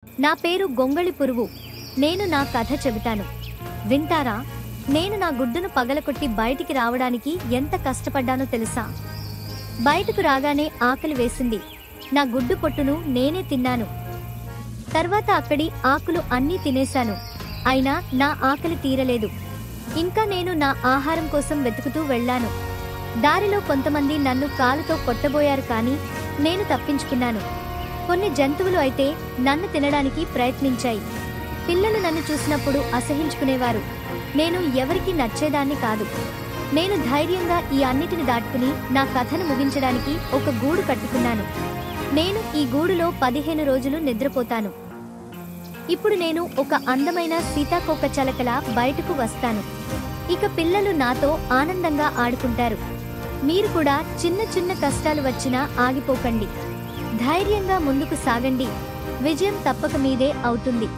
నా పేరు గొంగళి పురుగు. నేను నా కథ చెబుతాను, వింటారా? నేను నా గుడ్డును పగలకొట్టి బయటికి రావడానికి ఎంత కష్టపడ్డానో తెలుసా? బయటకు రాగానే ఆకలి వేసింది. నా గుడ్డు పొట్టును నేనే తిన్నాను. తర్వాత అక్కడి ఆకులు అన్నీ తినేశాను. అయినా నా ఆకలి తీరలేదు. ఇంకా నేను నా ఆహారం కోసం వెతుకుతూ వెళ్ళాను. దారిలో కొంతమంది నన్ను కాలుతో కొట్టబోయారు, కానీ నేను తప్పించుకున్నాను. కొన్ని జంతువులు అయితే నన్ను తినడానికి ప్రయత్నించాయి. పిల్లలు నన్ను చూసినప్పుడు అసహించుకునేవారు. నేను ఎవరికీ నచ్చేదాన్ని కాదు. నేను ధైర్యంగా ఈ అన్నిటిని దాటుకుని నా కథను ముగించడానికి ఒక గూడు కట్టుకున్నాను. నేను ఈ గూడులో 15 రోజులు నిద్రపోతాను. ఇప్పుడు నేను ఒక అందమైన సీతాకోకచిలకలా బయటకు వస్తాను. ఇక పిల్లలు నాతో ఆనందంగా ఆడుకుంటారు. మీరు కూడా చిన్న చిన్న కష్టాలు వచ్చినా ఆగిపోకండి. ధైర్యంగా ముందుకు సాగండి. విజయం తప్పక మీదే అవుతుంది.